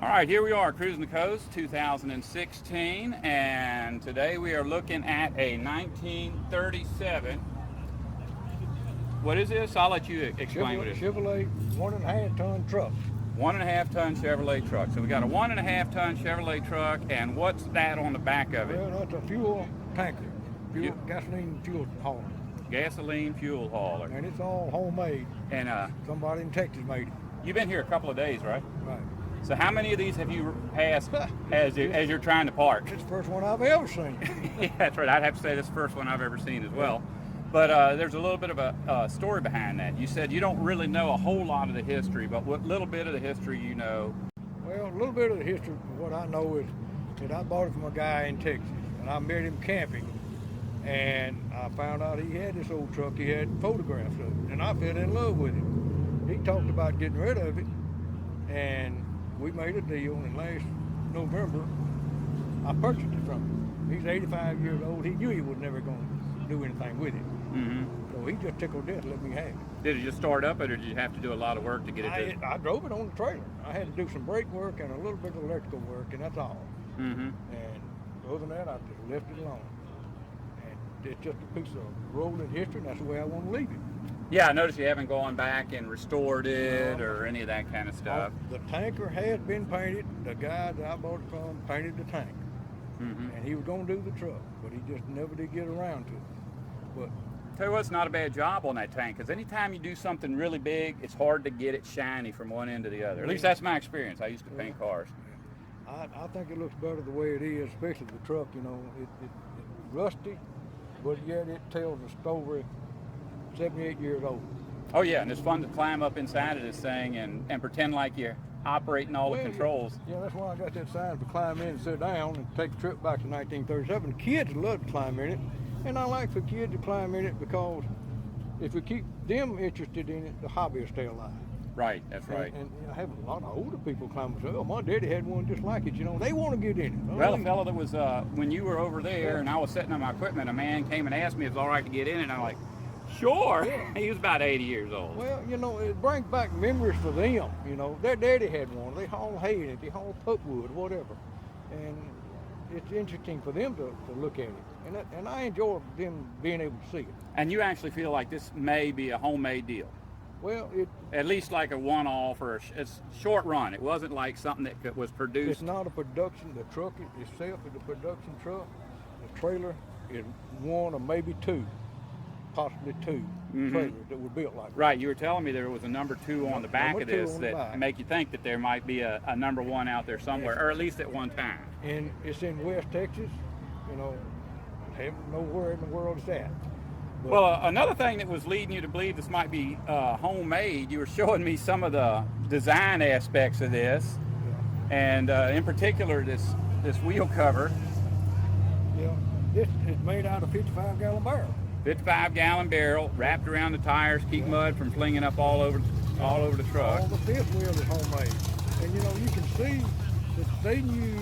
All right, here we are, cruising the coast, 2016, and today we are looking at a 1937. What is this? I'll let you explain what it is. Chevrolet 1.5 ton truck. 1.5 ton Chevrolet truck. So we got a 1.5 ton Chevrolet truck, and what's that on the back of it? Well, that's a fuel tanker, gasoline fuel hauler, Gasoline fuel hauler. and it's all homemade. And Somebody in Texas made it. you've been here a couple of days, right? Right. So how many of these have you passed as you're trying to park? It's the first one I've ever seen. Yeah, that's right. I'd have to say this is the first one I've ever seen as well. But there's a little bit of a story behind that. You said you don't really know a whole lot of the history, but what little bit of the history you know? Well, a little bit of the history of what I know is that I bought it from a guy in Texas, and I met him camping, and I found out he had this old truck. He had photographs of it, and I fell in love with it. He talked about getting rid of it, and we made a deal, and last November, I purchased it from him. He's 85 years old. He knew he was never going to do anything with it. Mm-hmm. So he just tickled death to let me have it. Did it just start up, or did you have to do a lot of work to get it to? I drove it on the trailer. I had to do some brake work and a little bit of electrical work, and that's all. Mm-hmm. And other than that, I just left it alone. And it's just a piece of rolling history, and that's the way I want to leave it. Yeah, I noticed you haven't gone back and restored it or any of that kind of stuff. The tanker has been painted. The guy that I bought it from painted the tank. Mm-hmm. And he was going to do the truck, but he just never did get around to it. But Tell you what, it's not a bad job on that tank, because anytime you do something really big, it's hard to get it shiny from one end to the other. At least that's my experience. I used to paint cars. I think it looks better the way it is, especially the truck. You know, it's rusty, but yet it tells a story. 78 years old. Oh yeah, and it's fun to climb up inside of this thing and pretend like you're operating all the controls. Yeah, that's why I got that sign to climb in and sit down and take a trip back to 1937. The kids love to climb in it, and I like for kids to climb in it because if we keep them interested in it, the hobby will stay alive. Right, that's right. And I have a lot of older people climb and say, oh, my daddy had one just like it. You know, they want to get in it. Well, a fellow that was, when you were over there and I was setting up my equipment, a man came and asked me if it was all right to get in it, and I'm like, sure. Yeah. He was about 80 years old. Well, you know, it brings back memories for them. You know, their daddy had one. They haul hay in it. They haul pulpwood, whatever. And it's interesting for them to look at it. And I enjoy them being able to see it. And you actually feel like this may be a homemade deal? Well, at least like a one-off or it's short run. It wasn't like something that was produced. It's not a production. The truck itself is a production truck. The trailer is one or maybe two. Possibly two trailers that were built like that. Right, you were telling me there was a number 2 on the back of this that make you think that there might be a number 1 out there somewhere, or at least at one time. And it's in West Texas. You know, I don't know where in the world it's at. But well, another thing that was leading you to believe this might be homemade, you were showing me some of the design aspects of this, and in particular this wheel cover. Yeah, this is made out of 55-gallon barrel. 55-gallon barrel wrapped around the tires, keep mud from flinging up all over the truck. All the fifth wheel is homemade, and you know you can see that they knew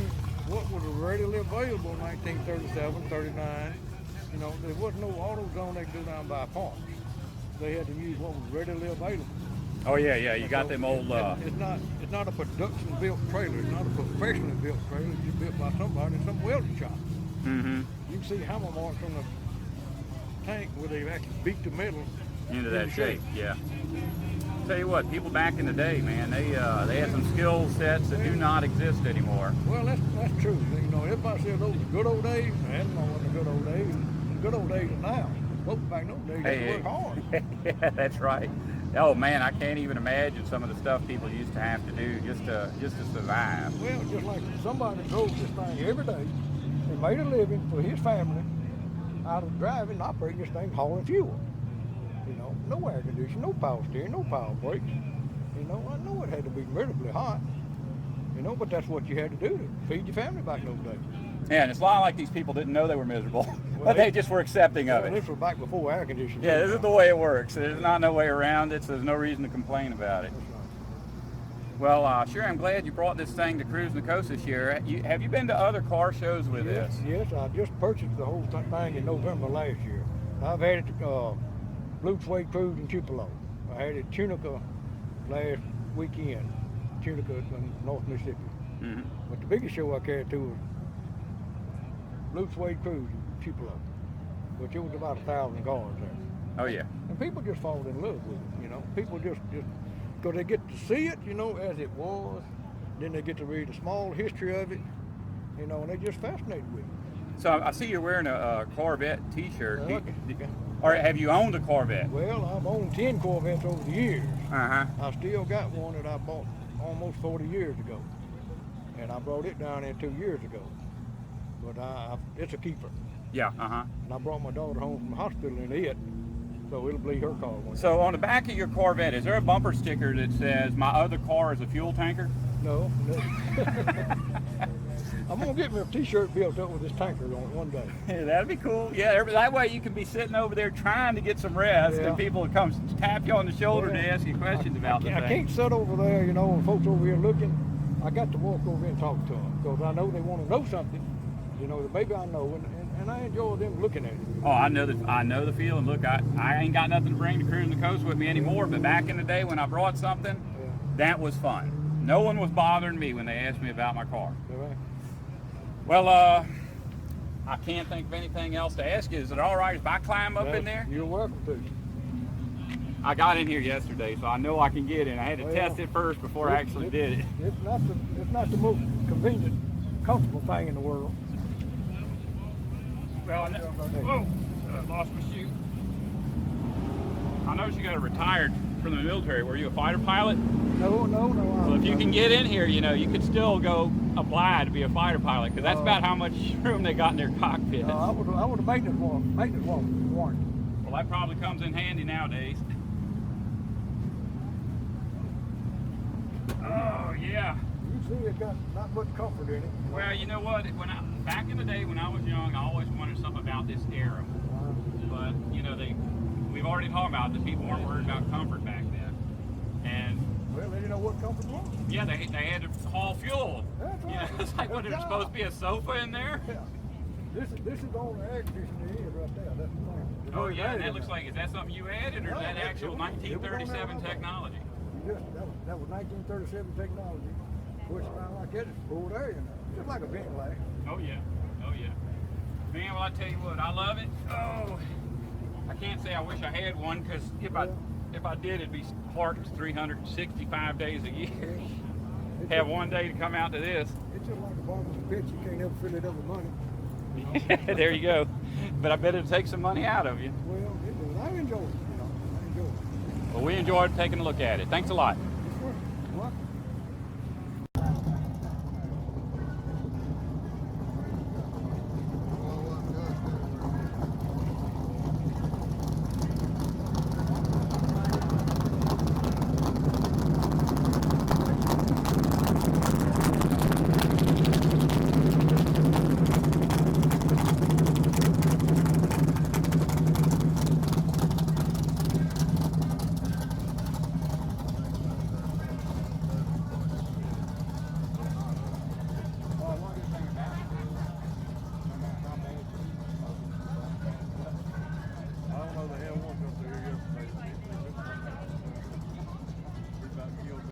what was readily available in 1937, 39. You know, there was no auto zone they could do down by farms. They had to use what was readily available. Oh yeah, you got them old. It's not a production built trailer. It's not a professionally built trailer. It's built by somebody in some welding shop. Mm-hmm. You can see hammer marks on the tank where they actually beat the metal into that shape. Yeah. Tell you what, people back in the day, man, they had some skill sets that do not exist anymore. Well, that's true. You know, everybody says those are good old days. I don't know what the good old days. The good old days are now. Folks back in those days used to work hard. Yeah, that's right. Oh man, I can't even imagine some of the stuff people used to have to do just to survive. Well, just like somebody drove this thing every day and made a living for his family out of driving and operating this thing, hauling fuel. You know, no air conditioning, no power steering, no power brakes. You know, I know it had to be incredibly hot. You know, but that's what you had to do to feed your family back in those days. Yeah, and it's not like these people didn't know they were miserable, Well, but they just were accepting of it. This was back before air conditioning. Yeah, this is the way it works. There's not no way around it, so there's no reason to complain about it. Well, sure, I'm glad you brought this thing to Cruising the Coast this year. Have you been to other car shows with this? Yes, I just purchased the whole thing in November last year. I've had it Blue Suede Cruise in Tupelo. I had it Tunica last weekend, Tunica in North Mississippi. Mm-hmm. But the biggest show I carried to was Blue Suede Cruise in Tupelo, which it was about 1,000 cars there. Oh yeah. And people just fall in love with it, you know. People just because they get to see it, you know, as it was. Then they get to read a small history of it, you know, and they just fascinated with it. So I see you're wearing a Corvette T-shirt. Okay. Or have you owned a Corvette? Well, I've owned 10 Corvettes over the years. Uh-huh. I still got one that I bought almost 40 years ago. And I brought it down there 2 years ago. But it's a keeper. Yeah, uh-huh. And I brought my daughter home from the hospital in it, so it'll be her car one day. So on the back of your Corvette, is there a bumper sticker that says, my other car is a fuel tanker? No. I'm going to get me a T-shirt built up with this tanker on it one day. Yeah, that'd be cool. Yeah, that way you can be sitting over there trying to get some rest, Yeah. and people will come tap you on the shoulder to ask you questions about the I thing. can't sit over there, you know, and folks over here looking. I got to walk over and talk to them because I know they want to know something, you know, that maybe I know, and I enjoy them looking at it. Oh, I know the feeling. Look, I ain't got nothing to bring to cruising the coast with me anymore, but back in the day when I brought something, that was fun. No one was bothering me when they asked me about my car. All right. Well, I can't think of anything else to ask you. Is it all right if I climb up in there? You're welcome to. I got in here yesterday, so I know I can get in. I had to test it first before I actually did it. It's not the most convenient, comfortable thing in the world. Well, whoa, I lost my shoe. I noticed you got retired from the military. Were you a fighter pilot? No. Well, if you can get in here, you know, you could still go apply to be a fighter pilot, because that's about how much room they got in their cockpit. I would have maintenance warrant. Well, that probably comes in handy nowadays. Oh, yeah. You see, it's got not much comfort in it. Well, you know what? Back in the day when I was young, I always wondered something about this era. But, you know, we've already talked about that people weren't worried about comfort back then. And Well, they didn't know what comfort was. yeah, they had to haul fuel. That's right. You know, it's like, what, there's supposed to be a sofa in there? Yeah. This is all the air conditioning there is right there. That's the thing. Oh yeah, and that looks like, is that something you added, or is No, that actual it was on there 1937 right technology? That was 1937 technology. Push around like that, it's cold air in there. Just like a ventilator. Oh yeah, oh yeah. Man, well I tell you what, I love it. Oh, I can't say I wish I had one, because if I did, it'd be parked 365 days a year. Have one day to come out to this. It's just like a barbecue pit. You can't ever fill it up with money. There you go. But I bet it'll take some money out of you. Well, I enjoy it. You know, I enjoy it. Well, we enjoyed taking a look at it. Thanks a lot.